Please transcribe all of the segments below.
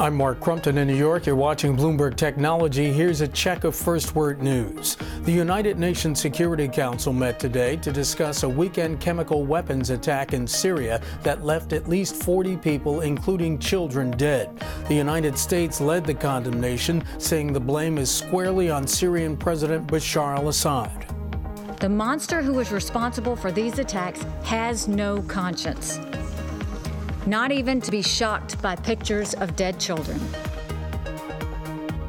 I'm Mark Crumpton in New York. You're watching Bloomberg Technology. Here's a check of First Word News. The United Nations Security Council met today to discuss a weekend chemical weapons attack in Syria that left at least 40 people, including children, dead. The United States led the condemnation, saying the blame is squarely on Syrian President Bashar al-Assad. The monster who is responsible for these attacks has no conscience. Not even to be shocked by pictures of dead children.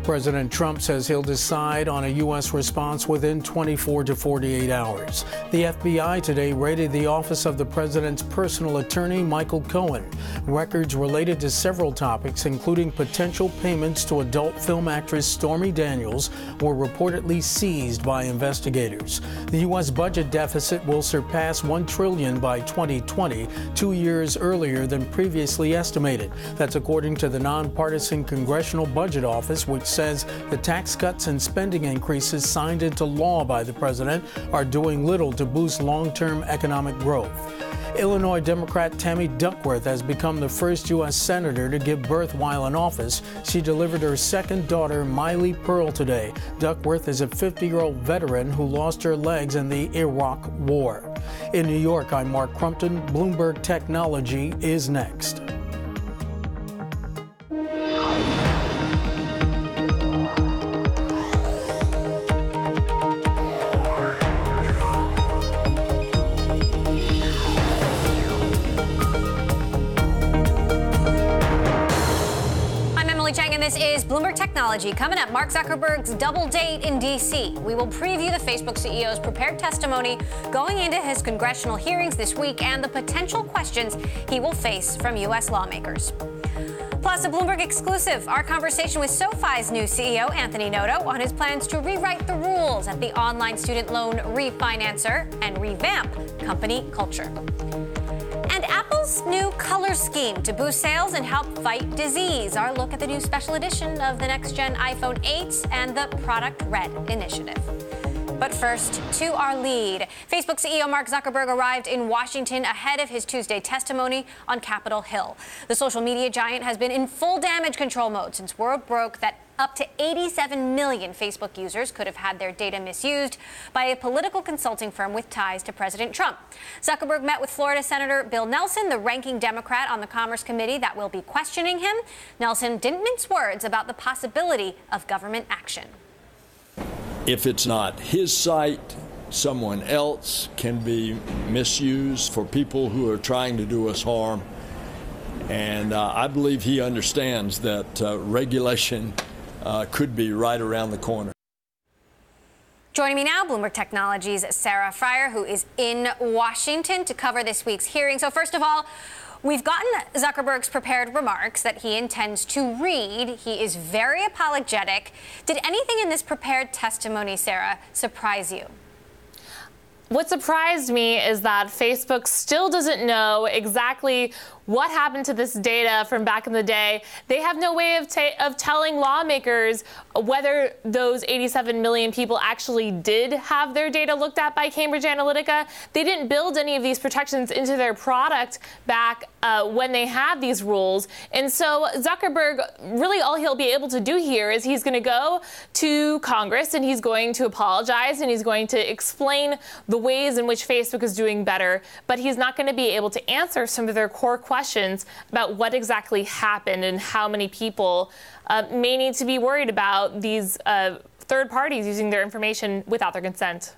President Trump says he'll decide on a U.S. response within 24 to 48 hours. The FBI today raided the office of the president's personal attorney, Michael Cohen. Records related to several topics, including potential payments to adult film actress Stormy Daniels, were reportedly seized by investigators. The U.S. budget deficit will surpass $1 trillion by 2020, 2 years earlier than previously estimated. That's according to the nonpartisan Congressional Budget Office, which says the tax cuts and spending increases signed into law by the president are doing little to boost long-term economic growth. Illinois Democrat Tammy Duckworth has become the first U.S. senator to give birth while in office. She delivered her second daughter, Miley Pearl, today. Duckworth is a 50-year-old veteran who lost her legs in the Iraq War. In New York, I'm Mark Crumpton. Bloomberg Technology is next. This is Bloomberg Technology. Coming up, Mark Zuckerberg's double date in D.C. We will preview the Facebook CEO's prepared testimony going into his congressional hearings this week and the potential questions he will face from U.S. lawmakers. Plus, a Bloomberg exclusive, our conversation with SoFi's new CEO, Anthony Noto, on his plans to rewrite the rules at the online student loan refinancer and revamp company culture. And Apple's new color scheme to boost sales and help fight disease. Our look at the new special edition of the next-gen iPhone 8 and the Product Red initiative. But first, to our lead. Facebook CEO Mark Zuckerberg arrived in Washington ahead of his Tuesday testimony on Capitol Hill. The social media giant has been in full damage control mode since word broke that up to 87 million Facebook users could have had their data misused by a political consulting firm with ties to President Trump. Zuckerberg met with Florida Senator Bill Nelson, the ranking Democrat on the Commerce Committee that will be questioning him. Nelson didn't mince words about the possibility of government action. If it's not his site, someone else can be misused for people who are trying to do us harm. And I believe he understands that regulation could be right around the corner. Joining me now, Bloomberg Technology's Sarah Fryer, who is in Washington to cover this week's hearing. So first of all, we've gotten Zuckerberg's prepared remarks that he intends to read. He is very apologetic. Did anything in this prepared testimony, Sarah, surprise you? What surprised me is that Facebook still doesn't know exactly what happened to this data from back in the day. They have no way of telling lawmakers whether those 87 million people actually did have their data looked at by Cambridge Analytica. They didn't build any of these protections into their product back when they had these rules. And so Zuckerberg, really all he'll be able to do here is he's going to go to Congress and he's going to apologize and he's going to explain the ways in which Facebook is doing better, but he's not going to be able to answer some of their core questions about what exactly happened and how many people may need to be worried about these third parties using their information without their consent.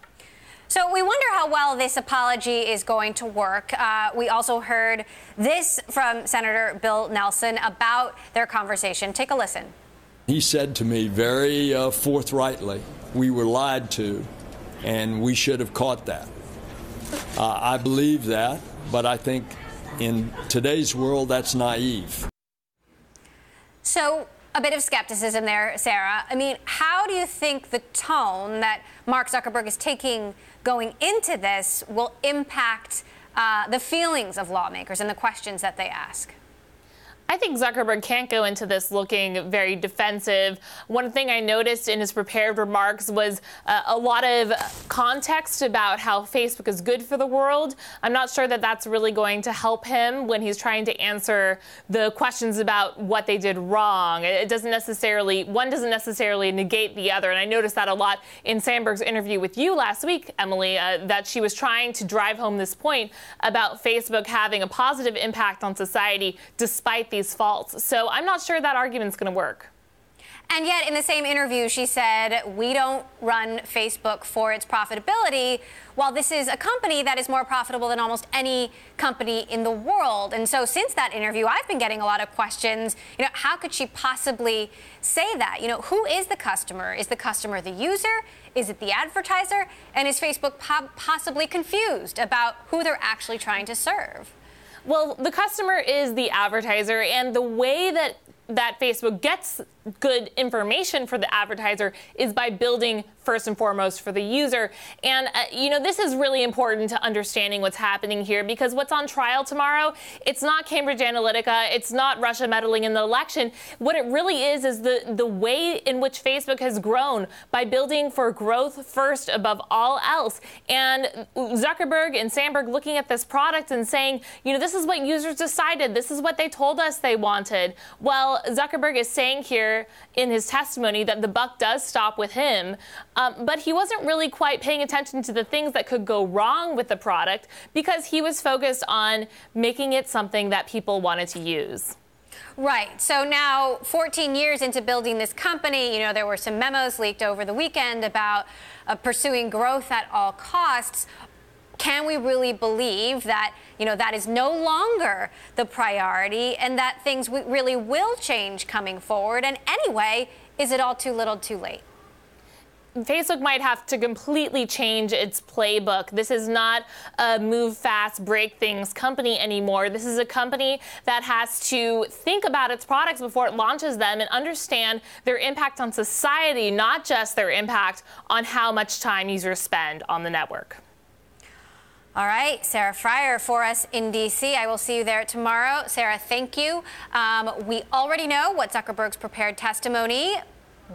So we wonder how well this apology is going to work. We also heard this from Senator Bill Nelson about their conversation. Take a listen. He said to me very forthrightly, we were lied to, and we should have caught that. I believe that, but I think in today's world, that's naive. So a bit of skepticism there, Sarah. I mean, how do you think the tone that Mark Zuckerberg is taking going into this will impact the feelings of lawmakers and the questions that they ask? I think Zuckerberg can't go into this looking very defensive. One thing I noticed in his prepared remarks was a lot of context about how Facebook is good for the world. I'm not sure that that's really going to help him when he's trying to answer the questions about what they did wrong. One doesn't necessarily negate the other. And I noticed that a lot in Sandberg's interview with you last week, Emily, that she was trying to drive home this point about Facebook having a positive impact on society despite these faults. So I'm not sure that argument's going to work. And yet, in the same interview, she said, we don't run Facebook for its profitability, while this is a company that is more profitable than almost any company in the world. And so since that interview, I've been getting a lot of questions. How could she possibly say that? Who is the customer? Is the customer the user? Is it the advertiser? And is Facebook possibly confused about who they're actually trying to serve? Well, the customer is the advertiser, and the way that Facebook gets good information for the advertiser is by building first and foremost for the user. And, this is really important to understanding what's happening here, because what's on trial tomorrow, it's not Cambridge Analytica, it's not Russia meddling in the election. What it really is the way in which Facebook has grown by building for growth first above all else. And Zuckerberg and Sandberg looking at this product and saying, this is what users decided, this is what they told us they wanted. Well, Zuckerberg is saying here in his testimony that the buck does stop with him, but he wasn't really quite paying attention to the things that could go wrong with the product because he was focused on making it something that people wanted to use. Right. So now, 14 years into building this company, there were some memos leaked over the weekend about pursuing growth at all costs. Can we really believe that, that is no longer the priority and that things really will change coming forward? And anyway, is it all too little too late? Facebook might have to completely change its playbook. This is not a move fast, break things company anymore. This is a company that has to think about its products before it launches them and understand their impact on society, not just their impact on how much time users spend on the network. All right, Sarah Fryer for us in D.C. I will see you there tomorrow. Sarah, thank you. We already know what Zuckerberg's prepared testimony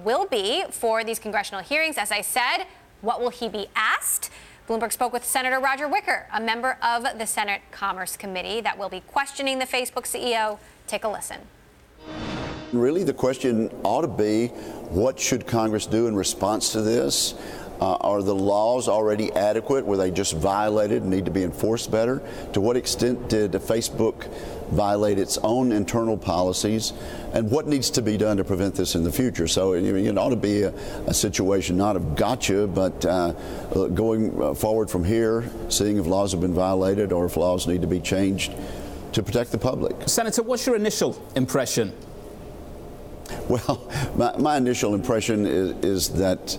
will be for these congressional hearings. As I said, what will he be asked? Bloomberg spoke with Senator Roger Wicker, a member of the Senate Commerce Committee that will be questioning the Facebook CEO. Take a listen. Really, the question ought to be, what should Congress do in response to this? Are the laws already adequate? Were they just violated and need to be enforced better? To what extent did Facebook violate its own internal policies? And what needs to be done to prevent this in the future? So it ought to be a situation not of gotcha, but going forward from here, seeing if laws have been violated or if laws need to be changed to protect the public. Senator, what's your initial impression? Well, my initial impression is that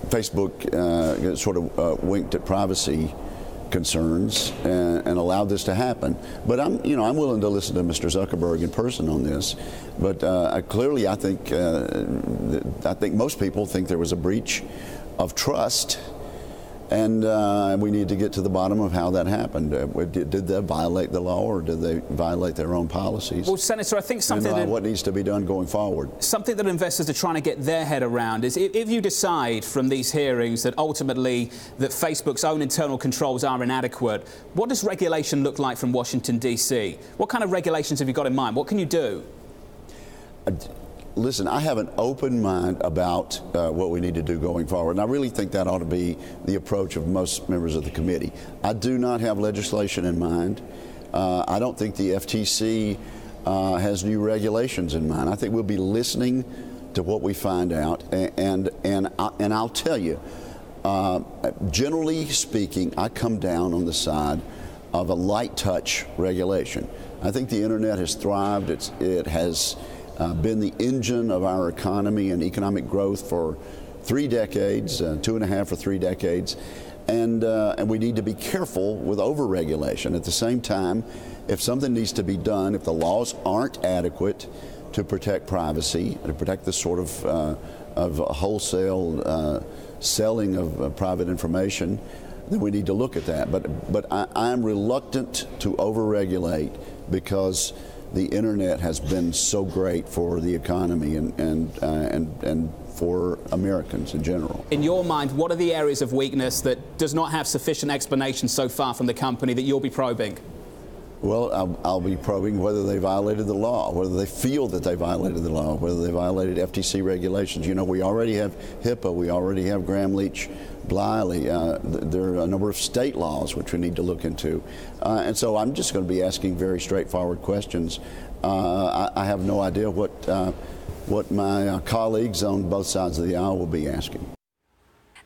Facebook sort of winked at privacy concerns and allowed this to happen. But I'm willing to listen to Mr. Zuckerberg in person on this. But clearly, I think most people think there was a breach of trust, and we need to get to the bottom of how that happened. Did they violate the law, or did they violate their own policies? Well, Senator, I think something what needs to be done going forward. Something that investors are trying to get their head around is if you decide from these hearings that ultimately that Facebook's own internal controls are inadequate, what does regulation look like from Washington, D.C.? What kind of regulations have you got in mind? What can you do? Listen, I have an open mind about what we need to do going forward, and I really think that ought to be the approach of most members of the committee. I do not have legislation in mind. I don't think the FTC has new regulations in mind. I think we'll be listening to what we find out, and I'll tell you, generally speaking, I come down on the side of a light touch regulation. I think the internet has thrived. It has been the engine of our economy and economic growth for 3 decades, 2.5 or 3 decades, and we need to be careful with over-regulation. At the same time, if something needs to be done, if the laws aren't adequate to protect privacy, to protect the sort of wholesale selling of private information, then we need to look at that. But I am reluctant to over-regulate because the internet has been so great for the economy and for Americans in general. In your mind, what are the areas of weakness that does not have sufficient explanation so far from the company that you'll be probing? Well, I'll be probing whether they violated the law, whether they feel that they violated the law, whether they violated FTC regulations. You know, we already have HIPAA, we already have Gramm-Leach Bliley. There are a number of state laws which we need to look into. And so I'm just going to be asking very straightforward questions. I have no idea what my colleagues on both sides of the aisle will be asking.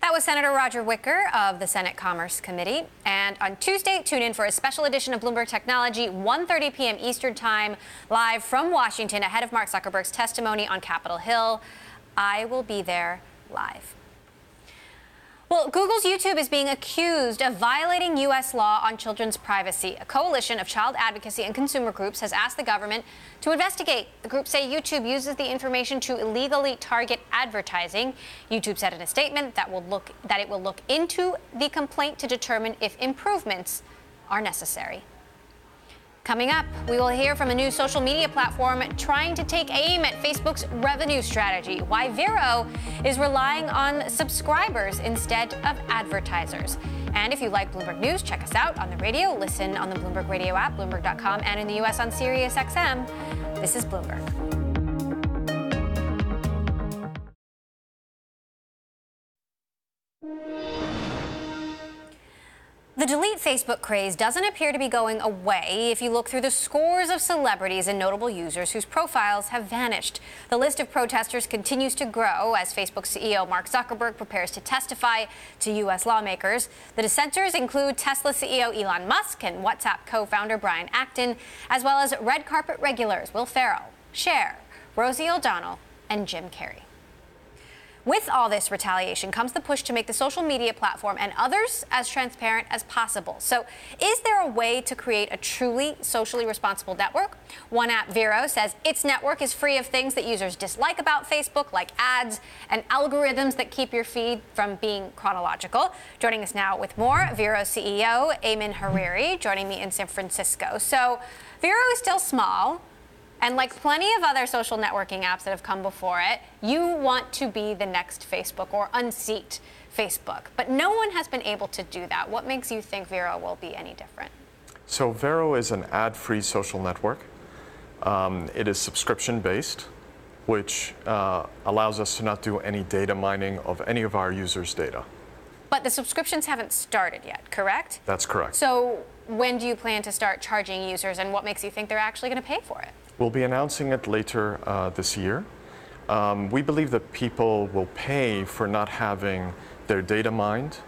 That was Senator Roger Wicker of the Senate Commerce Committee. And on Tuesday, tune in for a special edition of Bloomberg Technology, 1:30 p.m. Eastern Time, live from Washington, ahead of Mark Zuckerberg's testimony on Capitol Hill. I will be there live. Well, Google's YouTube is being accused of violating U.S. law on children's privacy. A coalition of child advocacy and consumer groups has asked the government to investigate. The groups say YouTube uses the information to illegally target advertising. YouTube said in a statement that it will look into the complaint to determine if improvements are necessary. Coming up, we will hear from a new social media platform trying to take aim at Facebook's revenue strategy, why Vero is relying on subscribers instead of advertisers. And if you like Bloomberg News, check us out on the radio, listen on the Bloomberg Radio app, Bloomberg.com, and in the U.S. on Sirius XM. This is Bloomberg. The delete Facebook craze doesn't appear to be going away if you look through the scores of celebrities and notable users whose profiles have vanished. The list of protesters continues to grow as Facebook CEO Mark Zuckerberg prepares to testify to U.S. lawmakers. The dissenters include Tesla CEO Elon Musk and WhatsApp co-founder Brian Acton, as well as red carpet regulars Will Ferrell, Cher, Rosie O'Donnell, and Jim Carrey. With all this retaliation comes the push to make the social media platform and others as transparent as possible. So is there a way to create a truly socially responsible network? One app, Vero, says its network is free of things that users dislike about Facebook, like ads and algorithms that keep your feed from being chronological. Joining us now with more, Vero CEO Ayman Hariri, joining me in San Francisco. So Vero is still small. And like plenty of other social networking apps that have come before it, you want to be the next Facebook or unseat Facebook. But no one has been able to do that. What makes you think Vero will be any different? So Vero is an ad-free social network. It is subscription-based, which allows us to not do any data mining of any of our users' data. But the subscriptions haven't started yet, correct? That's correct. So when do you plan to start charging users, and what makes you think they're actually going to pay for it? We'll be announcing it later this year. We believe that people will pay for not having their data mined,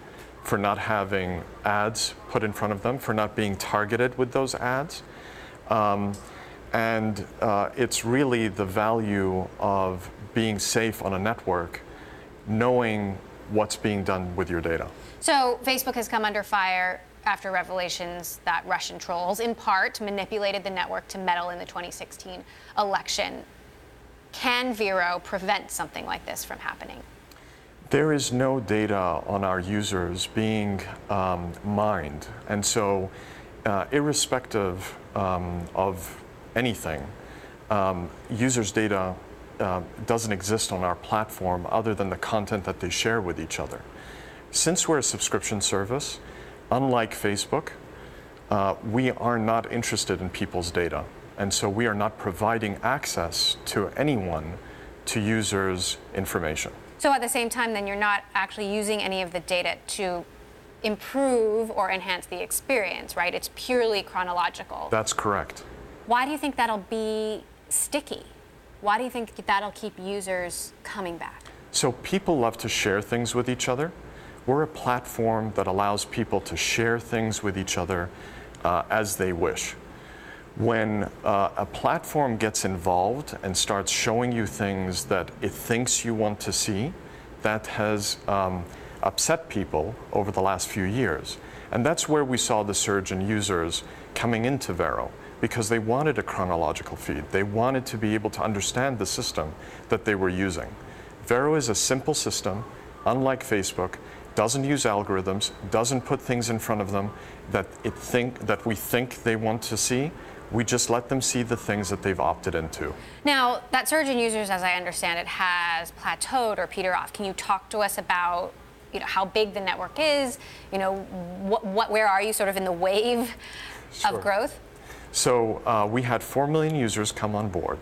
for not having ads put in front of them, for not being targeted with those ads. And it's really the value of being safe on a network, knowing what's being done with your data. So Facebook has come under fire after revelations that Russian trolls, in part, manipulated the network to meddle in the 2016 election. Can Vero prevent something like this from happening? There is no data on our users being mined. And so, irrespective of anything, users' data doesn't exist on our platform other than the content that they share with each other. Since we're a subscription service, unlike Facebook, we are not interested in people's data. And so we are not providing access to anyone to users' information. So at the same time, then you're not actually using any of the data to improve or enhance the experience, right? It's purely chronological. That's correct. Why do you think that'll be sticky? Why do you think that'll keep users coming back? So people love to share things with each other. We're a platform that allows people to share things with each other as they wish. When a platform gets involved and starts showing you things that it thinks you want to see, that has upset people over the last few years. And that's where we saw the surge in users coming into Vero, because they wanted a chronological feed. They wanted to be able to understand the system that they were using. Vero is a simple system, unlike Facebook, doesn't use algorithms, doesn't put things in front of them that we think they want to see. We just let them see the things that they've opted into. Now, that surge in users, as I understand it, has plateaued or petered off. Can you talk to us about, how big the network is? Where are you sort of in the wave of growth? So we had 4 million users come on board.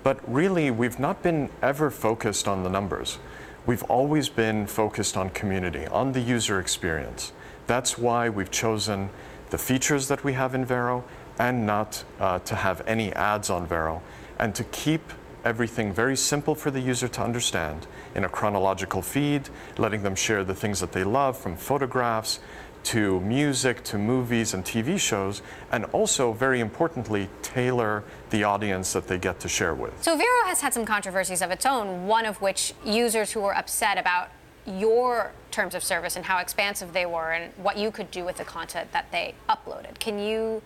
But really, we've not been ever focused on the numbers. We've always been focused on community, on the user experience. That's why we've chosen the features that we have in Vero and not to have any ads on Vero, and to keep everything very simple for the user to understand in a chronological feed, letting them share the things that they love, from photographs to music to movies and TV shows, and also, very importantly, tailor the audience that they get to share with. So Vero has had some controversies of its own, one of which users who were upset about your terms of service and how expansive they were and what you could do with the content that they uploaded. Can you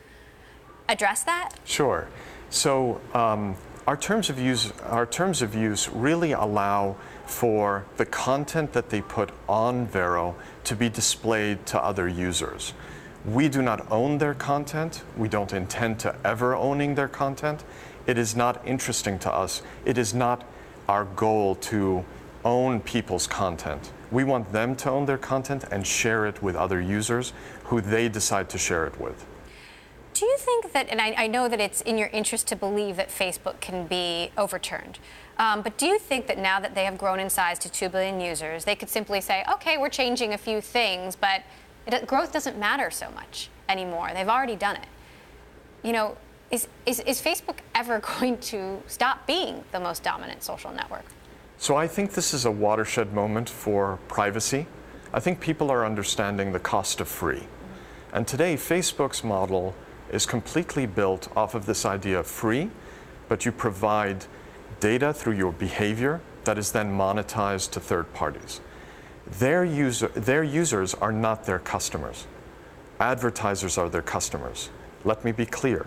address that? Sure. So our terms of use really allow for the content that they put on Vero to be displayed to other users. We do not own their content. We don't intend to ever owning their content. It is not interesting to us. It is not our goal to own people's content. We want them to own their content and share it with other users who they decide to share it with. Do you think that, and I know that it's in your interest to believe that Facebook can be overturned, but do you think that now that they have grown in size to 2 billion users, they could simply say, okay, we're changing a few things, but growth doesn't matter so much anymore. They've already done it. Is Facebook ever going to stop being the most dominant social network? So I think this is a watershed moment for privacy. I think people are understanding the cost of free. And today, Facebook's model is completely built off of this idea of free, but you provide data through your behavior that is then monetized to third parties. Their users are not their customers. Advertisers are their customers. Let me be clear.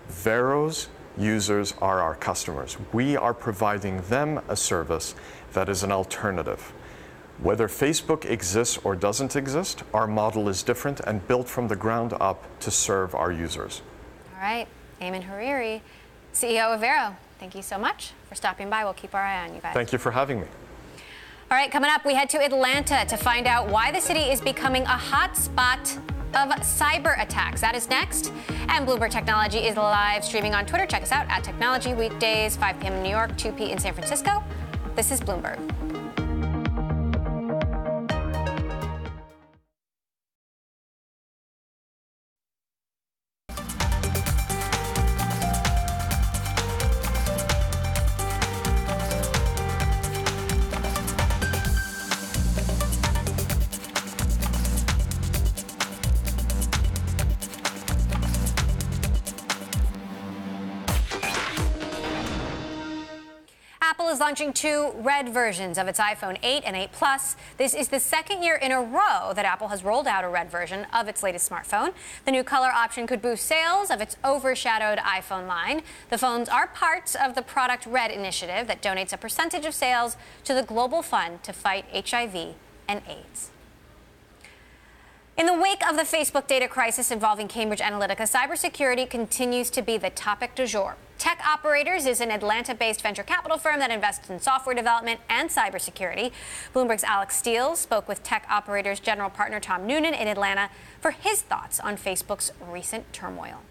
Vero's users are our customers. We are providing them a service that is an alternative. Whether Facebook exists or doesn't exist, our model is different and built from the ground up to serve our users. All right, Ayman Hariri, CEO of Vero, thank you so much for stopping by. We'll keep our eye on you guys. Thank you for having me. All right, coming up, we head to Atlanta to find out why the city is becoming a hot spot of cyber attacks. That is next. And Bloomberg Technology is live streaming on Twitter. Check us out at Technology, weekdays, 5 p.m. in New York, 2 p.m. in San Francisco. This is Bloomberg. Apple is launching 2 red versions of its iPhone 8 and 8 Plus. This is the second year in a row that Apple has rolled out a red version of its latest smartphone. The new color option could boost sales of its overshadowed iPhone line. The phones are parts of the Product Red initiative that donates a percentage of sales to the global fund to fight HIV and AIDS. In the wake of the Facebook data crisis involving Cambridge Analytica, cybersecurity continues to be the topic du jour. Tech Operators is an Atlanta-based venture capital firm that invests in software development and cybersecurity. Bloomberg's Alex Steele spoke with Tech Operators general partner Tom Noonan in Atlanta for his thoughts on Facebook's recent turmoil.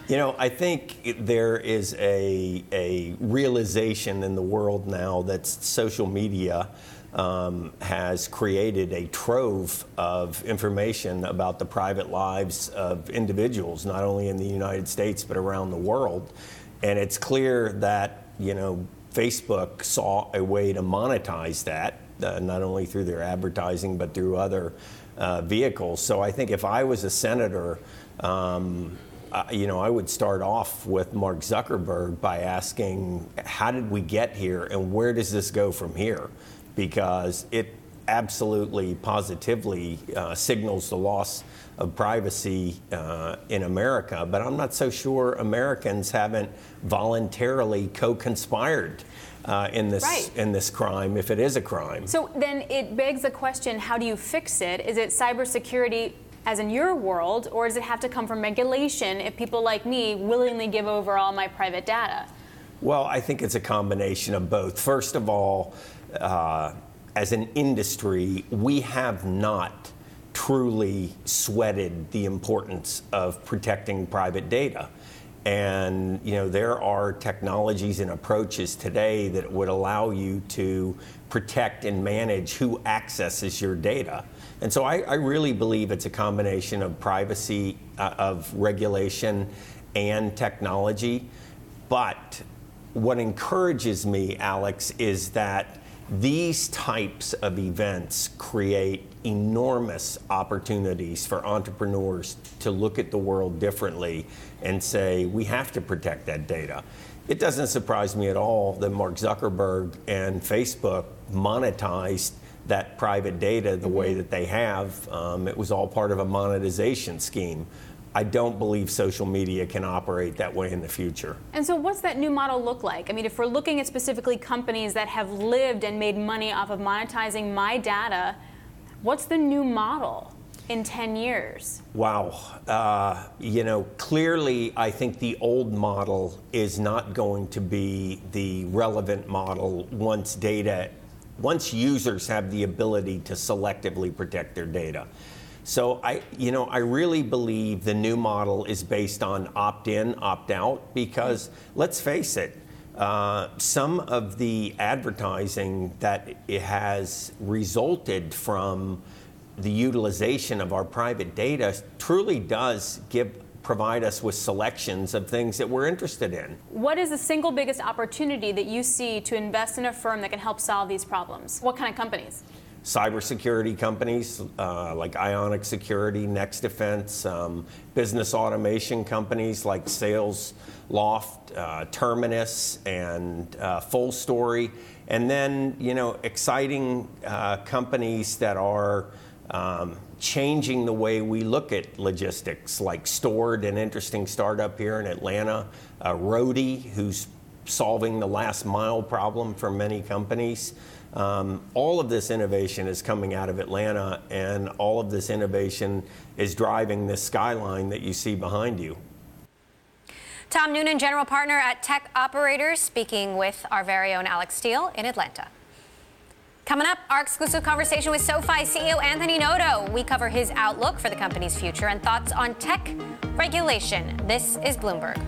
I think there is a realization in the world now that social media has created a trove of information about the private lives of individuals, not only in the United States, but around the world. And it's clear that, Facebook saw a way to monetize that, not only through their advertising, but through other vehicles. So I think if I was a senator, I would start off with Mark Zuckerberg by asking, how did we get here and where does this go from here? Because it absolutely, positively signals the loss of privacy in America. But I'm not so sure Americans haven't voluntarily co-conspired in this crime, if it is a crime. So then it begs the question, how do you fix it? Is it cybersecurity as in your world, or does it have to come from regulation if people like me willingly give over all my private data? Well, I think it's a combination of both. First of all, as an industry, we have not truly sweated the importance of protecting private data. And, there are technologies and approaches today that would allow you to protect and manage who accesses your data. And so I really believe it's a combination of privacy, of regulation, and technology. But what encourages me, Alex, is that these types of events create enormous opportunities for entrepreneurs to look at the world differently and say, we have to protect that data. It doesn't surprise me at all that Mark Zuckerberg and Facebook monetized that private data the way that they have. It was all part of a monetization scheme. I don't believe social media can operate that way in the future. And so what's that new model look like? I mean, if we're looking at specifically companies that have lived and made money off of monetizing my data, what's the new model in 10 years? Wow. Clearly, I think the old model is not going to be the relevant model once users have the ability to selectively protect their data. So I really believe the new model is based on opt-in, opt-out, because let's face it, some of the advertising that it has resulted from the utilization of our private data truly does provide us with selections of things that we're interested in. What is the single biggest opportunity that you see to invest in a firm that can help solve these problems? What kind of companies? Cybersecurity companies like Ionic Security, Next Defense, business automation companies like SalesLoft, Terminus, and Full Story, and then exciting companies that are changing the way we look at logistics, like Stored, an interesting startup here in Atlanta, Roadie, who's solving the last mile problem for many companies. All of this innovation is coming out of Atlanta, and all of this innovation is driving this skyline that you see behind you. Tom Noonan, general partner at Tech Operators, speaking with our very own Alex Steele in Atlanta. Coming up, our exclusive conversation with SoFi CEO Anthony Noto. We cover his outlook for the company's future and thoughts on tech regulation. This is Bloomberg.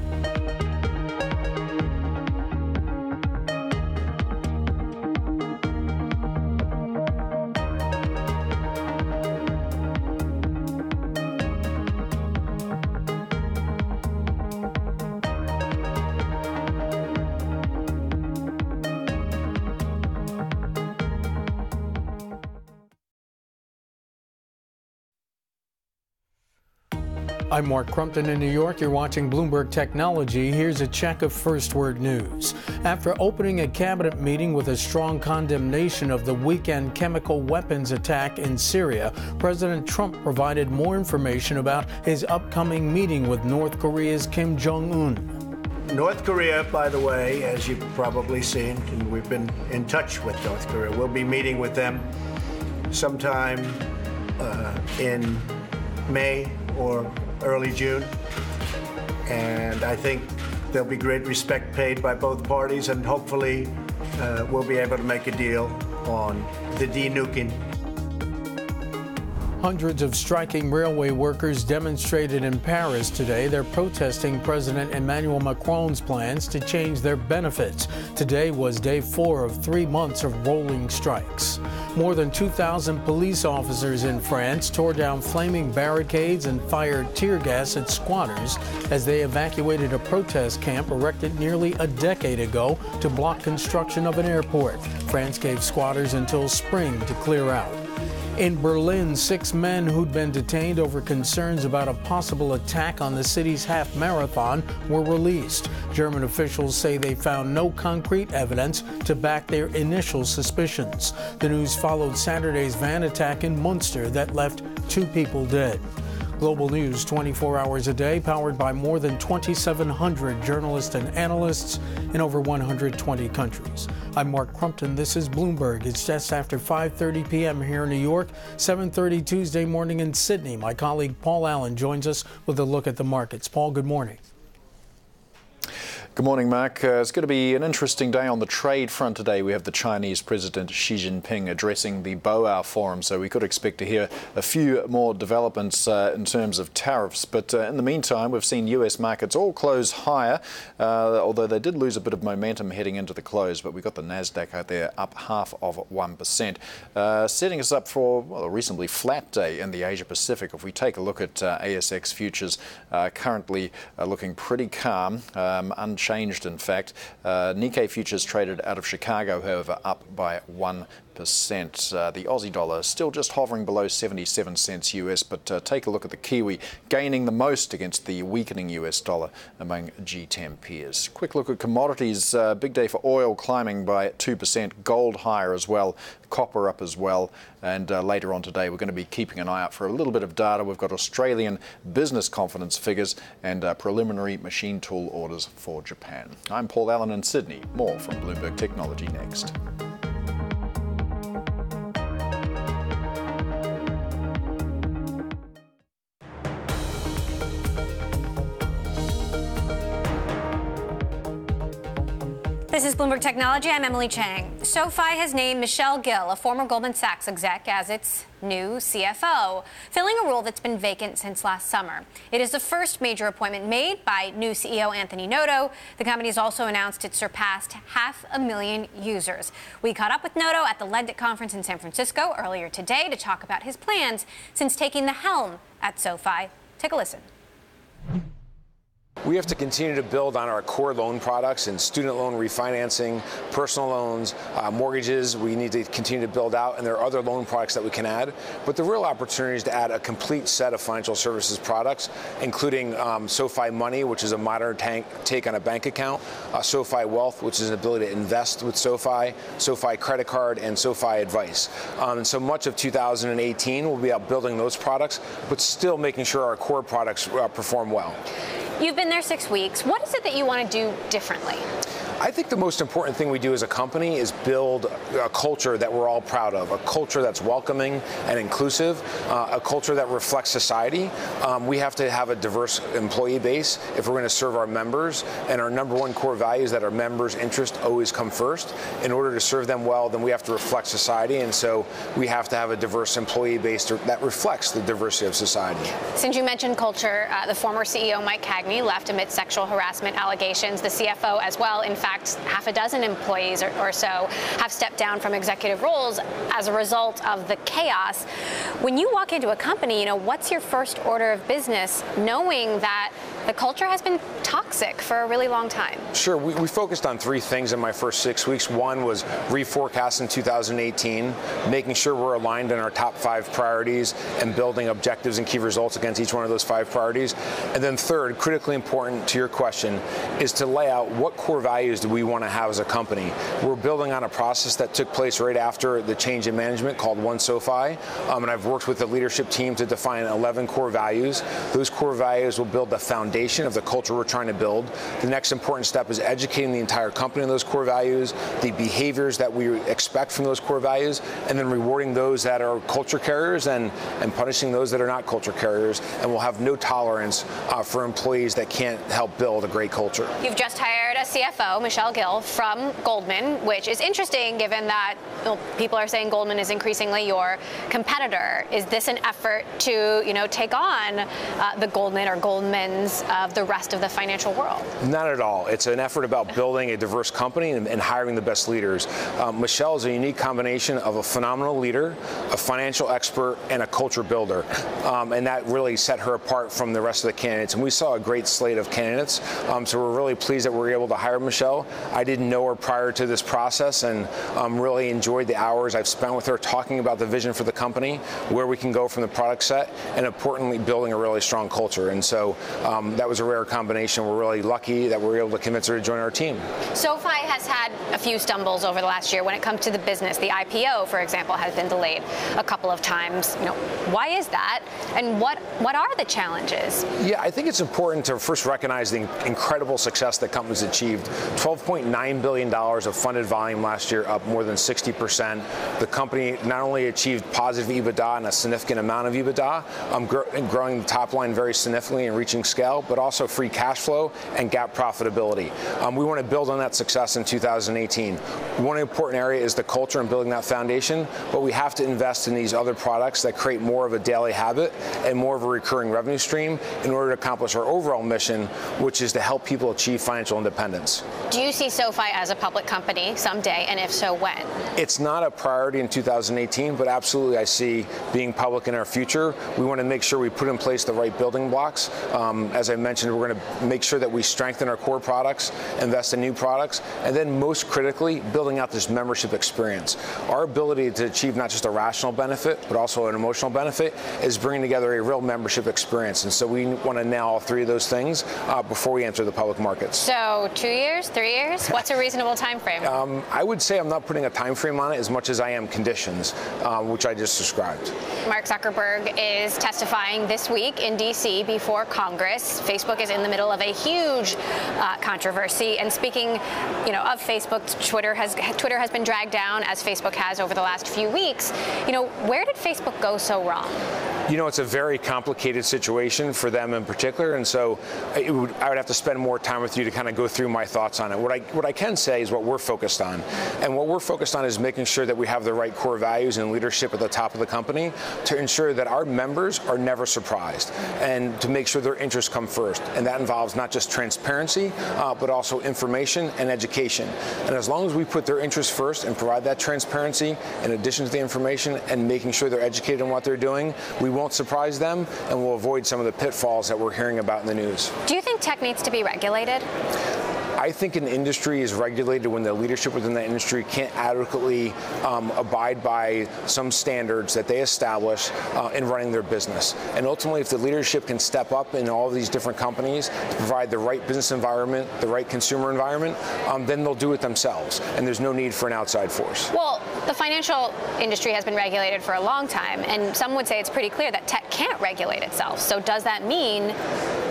I'm Mark Crumpton in New York. You're watching Bloomberg Technology. Here's a check of First Word News. After opening a cabinet meeting with a strong condemnation of the weekend chemical weapons attack in Syria, President Trump provided more information about his upcoming meeting with North Korea's Kim Jong-un. North Korea, by the way, as you've probably seen, and we've been in touch with North Korea, we'll be meeting with them sometime in May or early June, and I think there'll be great respect paid by both parties, and hopefully we'll be able to make a deal on the de-nuking. Hundreds of striking railway workers demonstrated in Paris today. They're protesting President Emmanuel Macron's plans to change their benefits. Today was day 4 of 3 months of rolling strikes. More than 2,000 police officers in France tore down flaming barricades and fired tear gas at squatters as they evacuated a protest camp erected nearly a decade ago to block construction of an airport. France gave squatters until spring to clear out. In Berlin, 6 men who'd been detained over concerns about a possible attack on the city's half marathon were released. German officials say they found no concrete evidence to back their initial suspicions. The news followed Saturday's van attack in Munster that left 2 people dead. Global news 24 hours a day, powered by more than 2,700 journalists and analysts in over 120 countries. I'm Mark Crumpton. This is Bloomberg. It's just after 5:30 p.m. here in New York, 7:30 Tuesday morning in Sydney. My colleague Paul Allen joins us with a look at the markets. Paul, good morning. Good morning, Mark. It's going to be an interesting day on the trade front today. We have the Chinese President Xi Jinping addressing the Boao Forum, so we could expect to hear a few more developments in terms of tariffs. But in the meantime, we've seen US markets all close higher, although they did lose a bit of momentum heading into the close. But we got the Nasdaq out there up 0.5%, setting us up for a reasonably flat day in the Asia Pacific. If we take a look at ASX futures, currently looking pretty calm, unchanged in fact. Nikkei futures traded out of Chicago, however, up by 1%. The Aussie dollar is still just hovering below 77 cents US, but take a look at the Kiwi, gaining the most against the weakening US dollar among G10 peers. Quick look at commodities. Big day for oil, climbing by 2%. Gold higher as well. Copper up as well. And later on today, we're going to be keeping an eye out for a little bit of data. We've got Australian business confidence figures and preliminary machine tool orders for Japan. I'm Paul Allen in Sydney. More from Bloomberg Technology next. This is Bloomberg Technology. I'm Emily Chang. SoFi has named Michelle Gill, a former Goldman Sachs exec, as its new CFO, filling a role that's been vacant since last summer. It is the first major appointment made by new CEO Anthony Noto. The company has also announced it surpassed 500,000 users. We caught up with Noto at the Lendit conference in San Francisco earlier today to talk about his plans since taking the helm at SoFi. Take a listen. We have to continue to build on our core loan products and student loan refinancing, personal loans, mortgages. We need to continue to build out, and there are other loan products that we can add. But the real opportunity is to add a complete set of financial services products, including SoFi Money, which is a modern take on a bank account, SoFi Wealth, which is an ability to invest with SoFi, SoFi Credit Card, and SoFi Advice. And so much of 2018 will be about building those products, but still making sure our core products perform well. You've been there 6 weeks. What is it that you want to do differently? I think the most important thing we do as a company is build a culture that we're all proud of, a culture that's welcoming and inclusive, a culture that reflects society. We have to have a diverse employee base if we're going to serve our members, and our number one core value is that our members' interests always come first. In order to serve them well, then we have to reflect society, and so we have to have a diverse employee base that reflects the diversity of society. Since you mentioned culture, the former CEO Mike Cagney left amid sexual harassment allegations. The CFO as well. In fact, half a dozen employees or so have stepped down from executive roles as a result of the chaos. When you walk into a company, what's your first order of business, knowing that the culture has been toxic for a really long time? Sure. We focused on three things in my first 6 weeks. One was reforecasting 2018, making sure we're aligned in our top 5 priorities and building objectives and key results against each one of those 5 priorities. And then third, critically important to your question, is to lay out what core values do we want to have as a company. We're building on a process that took place right after the change in management called One SoFi, and I've worked with the leadership team to define 11 core values. Those core values will build the foundation of the culture we're trying to build. The next important step is educating the entire company on those core values, the behaviors that we expect from those core values, and then rewarding those that are culture carriers and punishing those that are not culture carriers. And we'll have no tolerance for employees that can't help build a great culture. You've just hired a CFO, Michelle Gill, from Goldman, which is interesting given that people are saying Goldman is increasingly your competitor. Is this an effort to, take on the Goldman or Goldmans of the rest of the financial world? Not at all. It's an effort about building a diverse company and hiring the best leaders. Michelle is a unique combination of a phenomenal leader, a financial expert, and a culture builder. And that really set her apart from the rest of the candidates. And we saw a great slate of candidates. So we're really pleased that we're able to to hire Michelle. I didn't know her prior to this process, and really enjoyed the hours I've spent with her talking about the vision for the company, where we can go from the product set, and importantly, building a really strong culture. And so that was a rare combination. We're really lucky that we were able to convince her to join our team. SoFi has had a few stumbles over the last year when it comes to the business. The IPO, for example, has been delayed a couple of times. Why is that? And what are the challenges? Yeah, I think it's important to first recognize the incredible success that companies achieved. $12.9 billion of funded volume last year, up more than 60%. The company not only achieved positive EBITDA and a significant amount of EBITDA, growing the top line very significantly and reaching scale, but also free cash flow and GAAP profitability. We want to build on that success in 2018. One important area is the culture and building that foundation, but we have to invest in these other products that create more of a daily habit and more of a recurring revenue stream in order to accomplish our overall mission, which is to help people achieve financial independence. Do you see SoFi as a public company someday, and if so, when? It's not a priority in 2018, but absolutely I see being public in our future. We want to make sure we put in place the right building blocks. As I mentioned, we're going to make sure that we strengthen our core products, invest in new products, and then most critically, building out this membership experience. Our ability to achieve not just a rational benefit, but also an emotional benefit is bringing together a real membership experience. And so we want to nail all three of those things before we enter the public markets. So 2 years, 3 years? What's a reasonable time frame? I would say I'm not putting a time frame on it as much as I am conditions, which I just described. Mark Zuckerberg is testifying this week in D.C. before Congress. Facebook is in the middle of a huge controversy. And speaking, of Facebook, Twitter has been dragged down, as Facebook has over the last few weeks. Where did Facebook go so wrong? It's a very complicated situation for them in particular, and so I would have to spend more time with you to kind of go through my thoughts on it. What I can say is what we're focused on, and what we're focused on is making sure that we have the right core values and leadership at the top of the company to ensure that our members are never surprised, and to make sure their interests come first. And that involves not just transparency, but also information and education. And as long as we put their interests first and provide that transparency in addition to the information and making sure they're educated on what they're doing, we won't surprise them, and we'll avoid some of the pitfalls that we're hearing about in the news. Do you think tech needs to be regulated? I think an industry is regulated when the leadership within that industry can't adequately abide by some standards that they establish in running their business. And ultimately, if the leadership can step up in all of these different companies to provide the right business environment, the right consumer environment, then they'll do it themselves. And there's no need for an outside force. Well, the financial industry has been regulated for a long time, and some would say it's pretty clear that tech can't regulate itself. So does that mean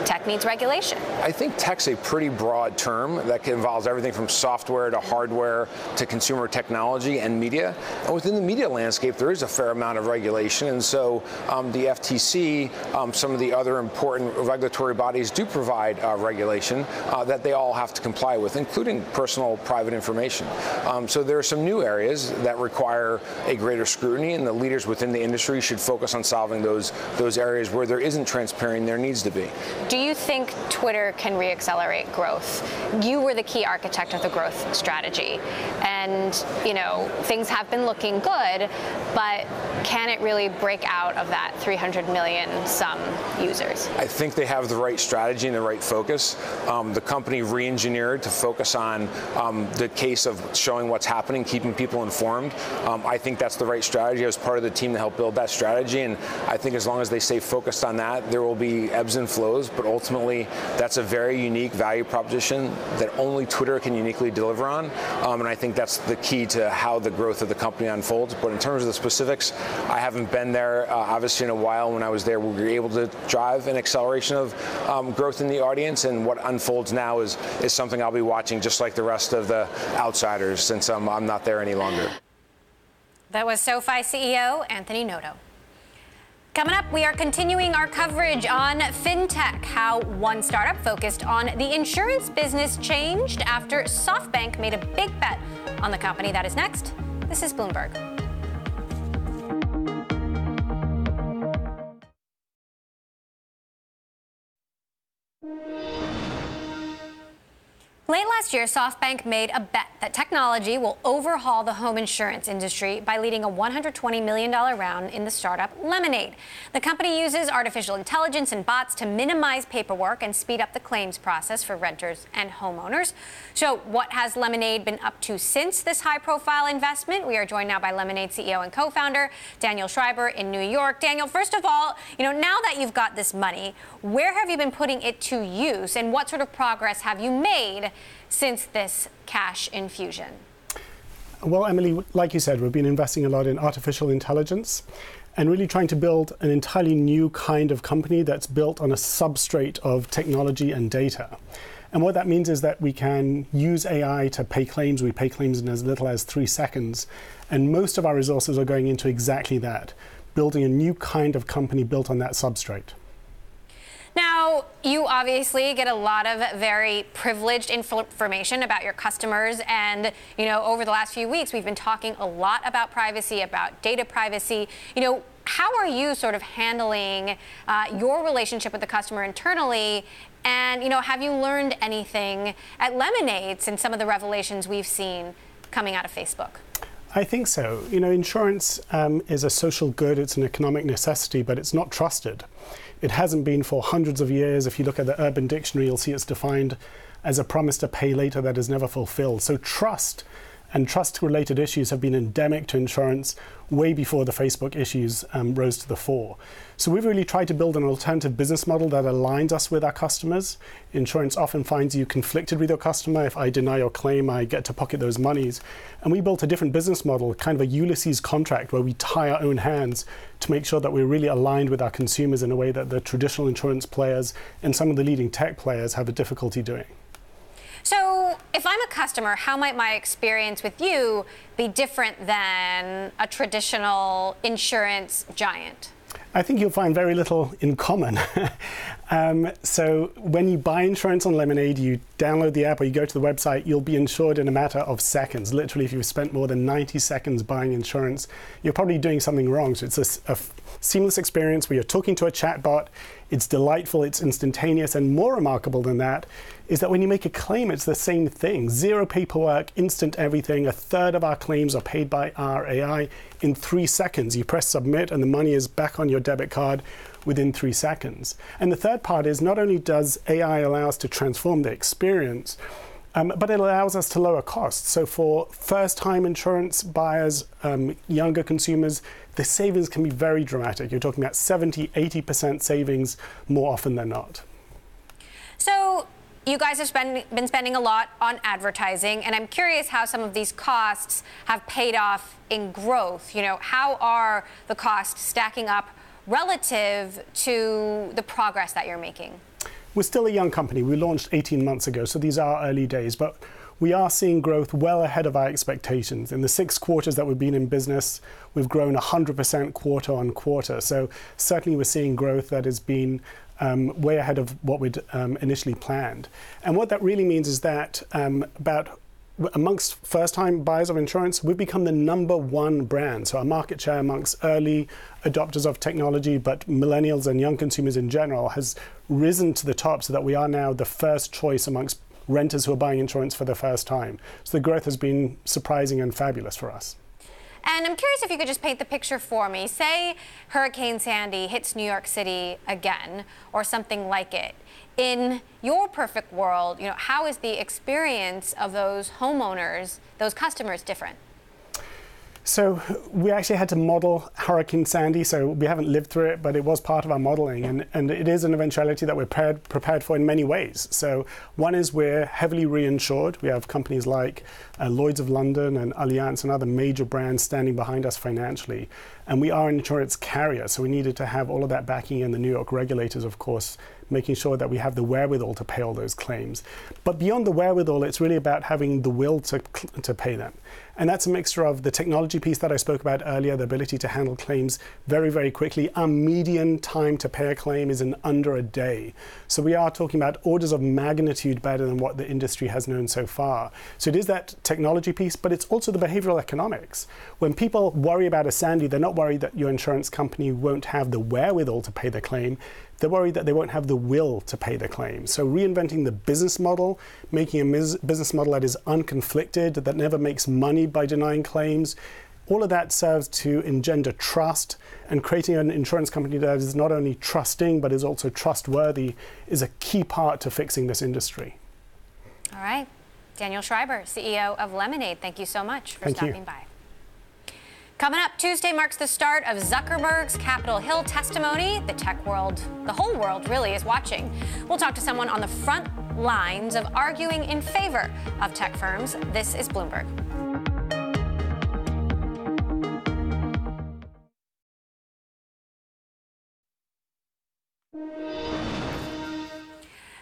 tech needs regulation? I think tech's a pretty broad term that involves everything from software to hardware to consumer technology and media. And within the media landscape, there is a fair amount of regulation. And so the FTC, some of the other important regulatory bodies do provide regulation that they all have to comply with, including personal private information. So there are some new areas that require a greater scrutiny, and the leaders within the industry should focus on solving those areas where there isn't transparency and there needs to be. Do you think Twitter can reaccelerate growth? You were the key architect of the growth strategy, and things have been looking good, but can it really break out of that 300 million some users? I think they have the right strategy and the right focus. The company re-engineered to focus on the case of showing what's happening, keeping people informed. I think that's the right strategy. I was part of the team to help build that strategy, and I think as long as they stay focused on that, there will be ebbs and flows, but ultimately that's a very unique value proposition that only Twitter can uniquely deliver on, and I think that's the key to how the growth of the company unfolds. But in terms of the specifics, I haven't been there obviously in a while. When I was there, we were able to drive an acceleration of growth in the audience, and what unfolds now is something I'll be watching just like the rest of the outsiders, since I'm not there any longer. That was SoFi CEO Anthony Noto. Coming up, we are continuing our coverage on fintech, how one startup focused on the insurance business changed after SoftBank made a big bet on the company. That is next. This is Bloomberg. Late last year, SoftBank made a bet that technology will overhaul the home insurance industry by leading a $120 million round in the startup Lemonade. The company uses artificial intelligence and bots to minimize paperwork and speed up the claims process for renters and homeowners. So what has Lemonade been up to since this high-profile investment? We are joined now by Lemonade CEO and co-founder Daniel Schreiber in New York. Daniel, first of all, now that you've got this money, where have you been putting it to use, and what sort of progress have you made since this cash infusion? Well, Emily, like you said, we've been investing a lot in artificial intelligence and really trying to build an entirely new kind of company that's built on a substrate of technology and data. And what that means is that we can use AI to pay claims. We pay claims in as little as 3 seconds. And most of our resources are going into exactly that, building a new kind of company built on that substrate. Now, you obviously get a lot of very privileged information about your customers. And, over the last few weeks, we've been talking a lot about privacy, about data privacy. How are you sort of handling your relationship with the customer internally? And, have you learned anything at Lemonade since some of the revelations we've seen coming out of Facebook? I think so. Insurance is a social good. It's an economic necessity, but it's not trusted. It hasn't been for hundreds of years. If you look at the Urban Dictionary, you'll see it's defined as a promise to pay later that is never fulfilled. So trust and trust-related issues have been endemic to insurance way before the Facebook issues rose to the fore. So we've really tried to build an alternative business model that aligns us with our customers. Insurance often finds you conflicted with your customer. If I deny your claim, I get to pocket those monies. And we built a different business model, kind of a Ulysses contract, where we tie our own hands to make sure that we're really aligned with our consumers in a way that the traditional insurance players and some of the leading tech players have a difficulty doing. So if I'm a customer, how might my experience with you be different than a traditional insurance giant? I think you'll find very little in common. So when you buy insurance on Lemonade, you download the app or you go to the website, you'll be insured in a matter of seconds. Literally, if you've spent more than 90 seconds buying insurance, you're probably doing something wrong. So it's a seamless experience where you're talking to a chatbot. It's delightful, it's instantaneous, and more remarkable than that is that when you make a claim, it's the same thing. Zero paperwork, instant everything. 1/3 of our claims are paid by our AI in 3 seconds. You press submit and the money is back on your debit card within 3 seconds. And the third part is not only does AI allow us to transform the experience, but it allows us to lower costs. So for first-time insurance buyers, younger consumers, the savings can be very dramatic. You're talking about 70, 80% savings more often than not. So you guys have been spending a lot on advertising, and I'm curious how some of these costs have paid off in growth. How are the costs stacking up relative to the progress that you're making? We're still a young company. We launched 18 months ago, so these are early days, but we are seeing growth well ahead of our expectations. In the 6 quarters that we've been in business, we've grown 100% quarter on quarter. So certainly we're seeing growth that has been way ahead of what we'd initially planned. And what that really means is that amongst first-time buyers of insurance, we've become the #1 brand. So our market share amongst early adopters of technology, but millennials and young consumers in general, has risen to the top so that we are now the first choice amongst renters who are buying insurance for the first time. So the growth has been surprising and fabulous for us. And I'm curious if you could just paint the picture for me. Say Hurricane Sandy hits New York City again, or something like it. In your perfect world, how is the experience of those homeowners, those customers, different? So we actually had to model Hurricane Sandy, so we haven't lived through it, but it was part of our modeling, and it is an eventuality that we're prepared for in many ways. So one is we're heavily reinsured. We have companies like Lloyd's of London and Allianz and other major brands standing behind us financially. And we are an insurance carrier, so we needed to have all of that backing, and the New York regulators, of course, making sure that we have the wherewithal to pay all those claims. But beyond the wherewithal, it's really about having the will to pay them. And that's a mixture of the technology piece that I spoke about earlier, the ability to handle claims very, very quickly. Our median time to pay a claim is in under a day. So we are talking about orders of magnitude better than what the industry has known so far. So it is that technology piece, but it's also the behavioral economics. When people worry about a Sandy, they're not worried that your insurance company won't have the wherewithal to pay the claim. they're worried that they won't have the will to pay the claims. So reinventing the business model, making a business model that is unconflicted, that never makes money by denying claims, all of that serves to engender trust, and creating an insurance company that is not only trusting but is also trustworthy is a key part to fixing this industry. All right. Daniel Schreiber, CEO of Lemonade, thank you so much for stopping by. Coming up, Tuesday marks the start of Zuckerberg's Capitol Hill testimony. The tech world, the whole world really, is watching. We'll talk to someone on the front lines of arguing in favor of tech firms. This is Bloomberg.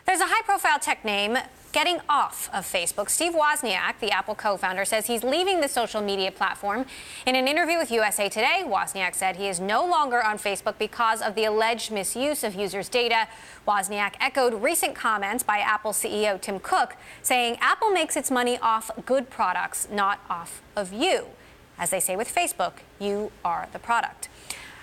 There's a high-profile tech name getting off of Facebook. Steve Wozniak, the Apple co-founder, says he's leaving the social media platform. In an interview with USA Today, Wozniak said he is no longer on Facebook because of the alleged misuse of users' data. Wozniak echoed recent comments by Apple CEO Tim Cook, saying Apple makes its money off good products, not off of you. As they say with Facebook, you are the product.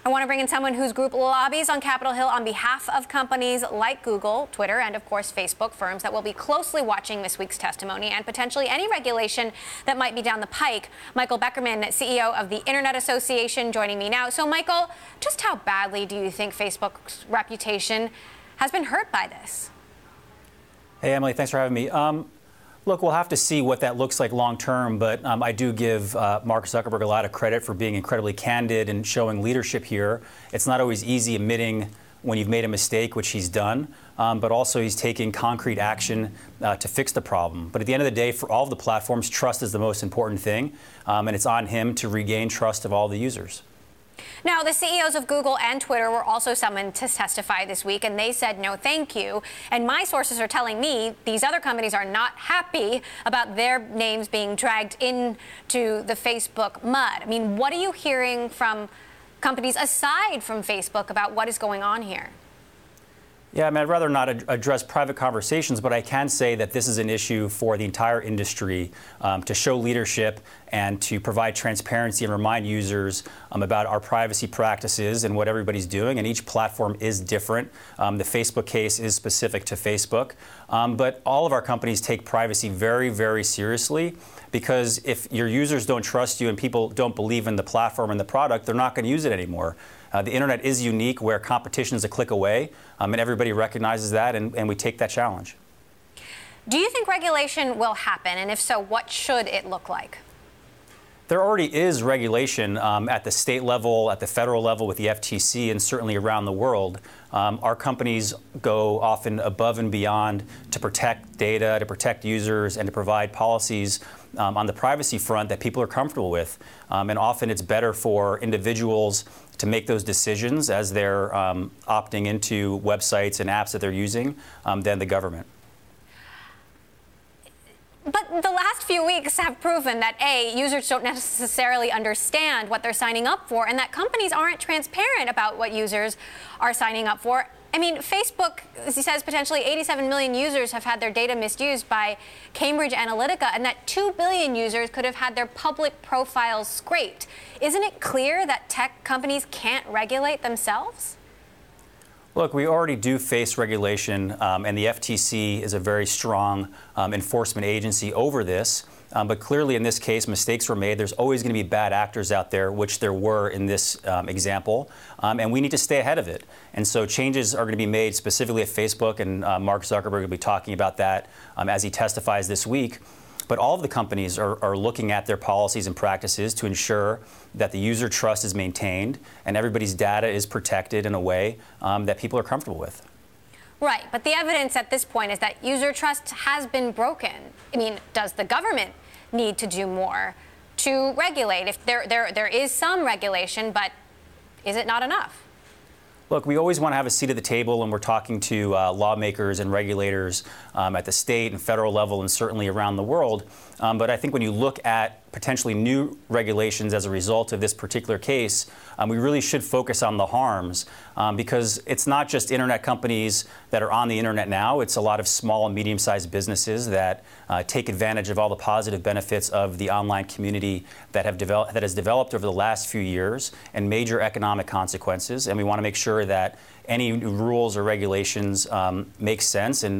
I want to bring in someone whose group lobbies on Capitol Hill on behalf of companies like Google, Twitter, and of course Facebook, firms that will be closely watching this week's testimony and potentially any regulation that might be down the pike. Michael Beckerman, CEO of the Internet Association, joining me now. So Michael, just how badly do you think Facebook's reputation has been hurt by this? Hey Emily, thanks for having me. Look, we'll have to see what that looks like long term, but I do give Mark Zuckerberg a lot of credit for being incredibly candid and showing leadership here. It's not always easy admitting when you've made a mistake, which he's done, but also he's taking concrete action to fix the problem. But at the end of the day, for all of the platforms, trust is the most important thing, and it's on him to regain trust of all the users. Now, the CEOs of Google and Twitter were also summoned to testify this week, and they said no thank you. And my sources are telling me these other companies are not happy about their names being dragged into the Facebook mud. I mean, what are you hearing from companies aside from Facebook about what is going on here? Yeah, I mean, I'd rather not address private conversations, but I can say that this is an issue for the entire industry to show leadership and to provide transparency and remind users about our privacy practices and what everybody's doing. And each platform is different. The Facebook case is specific to Facebook. But all of our companies take privacy very, very seriously, because if your users don't trust you and people don't believe in the platform and the product, they're not going to use it anymore. The internet is unique, where competition is a click away, and everybody recognizes that, and we take that challenge. Do you think regulation will happen? And if so, what should it look like? There already is regulation at the state level, at the federal level with the FTC, and certainly around the world. Our companies go often above and beyond to protect data, to protect users, and to provide policies on the privacy front that people are comfortable with. And often it's better for individuals to make those decisions as they're opting into websites and apps that they're using than the government. But the last few weeks have proven that, A, users don't necessarily understand what they're signing up for, and that companies aren't transparent about what users are signing up for. I mean, Facebook, as he says, potentially 87 million users have had their data misused by Cambridge Analytica, and that 2 billion users could have had their public profiles scraped. Isn't it clear that tech companies can't regulate themselves? Look, we already do face regulation, and the FTC is a very strong enforcement agency over this. But clearly, in this case, mistakes were made. There's always going to be bad actors out there, which there were in this example, and we need to stay ahead of it. And so changes are going to be made specifically at Facebook, and Mark Zuckerberg will be talking about that as he testifies this week. But all of the companies are looking at their policies and practices to ensure that the user trust is maintained and everybody's data is protected in a way that people are comfortable with. Right, but the evidence at this point is that user trust has been broken. I mean, does the government need to do more to regulate? If there is some regulation, but is it not enough? Look, we always want to have a seat at the table when we're talking to lawmakers and regulators at the state and federal level and certainly around the world. But I think when you look at potentially new regulations as a result of this particular case, we really should focus on the harms because it's not just internet companies that are on the internet now. It's a lot of small and medium-sized businesses that take advantage of all the positive benefits of the online community that has developed over the last few years and major economic consequences. And we want to make sure that any rules or regulations make sense and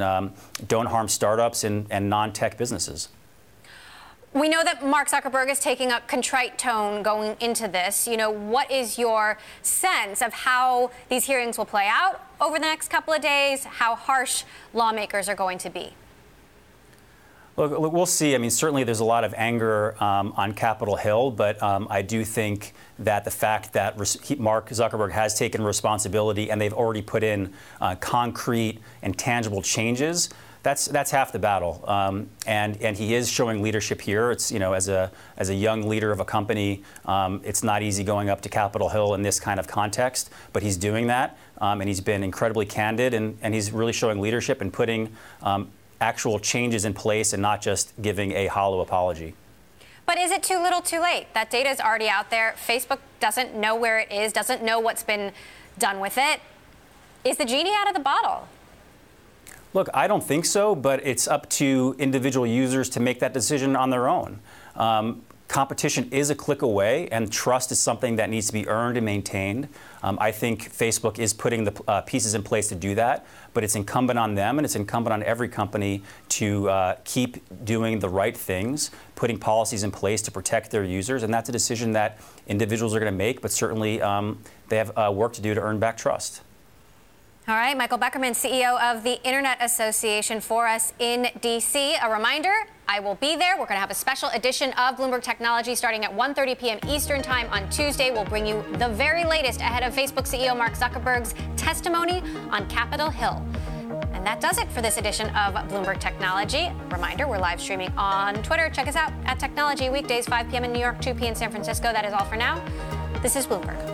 don't harm startups and non-tech businesses. We know that Mark Zuckerberg is taking a contrite tone going into this. What is your sense of how these hearings will play out over the next couple of days, how harsh lawmakers are going to be? Look, we'll see. I mean, certainly there's a lot of anger on Capitol Hill, but I do think that the fact that Mark Zuckerberg has taken responsibility and they've already put in concrete and tangible changes, that's half the battle, and he is showing leadership here. It's as a young leader of a company, it's not easy going up to Capitol Hill in this kind of context, but he's doing that, and he's been incredibly candid, and he's really showing leadership and putting actual changes in place and not just giving a hollow apology. But is it too little, too late? That data is already out there. Facebook doesn't know where it is, doesn't know what's been done with it. Is the genie out of the bottle? Look, I don't think so, but it's up to individual users to make that decision on their own. Competition is a click away, and trust is something that needs to be earned and maintained. I think Facebook is putting the pieces in place to do that, but it's incumbent on them, and it's incumbent on every company to keep doing the right things, putting policies in place to protect their users, and that's a decision that individuals are going to make, but certainly they have work to do to earn back trust. All right, Michael Beckerman, CEO of the Internet Association, for us in D.C. A reminder, I will be there. We're going to have a special edition of Bloomberg Technology starting at 1:30 p.m. Eastern Time on Tuesday. We'll bring you the very latest ahead of Facebook CEO Mark Zuckerberg's testimony on Capitol Hill. And that does it for this edition of Bloomberg Technology. Reminder, we're live streaming on Twitter. Check us out at Technology weekdays, 5 p.m. in New York, 2 p.m. in San Francisco. That is all for now. This is Bloomberg.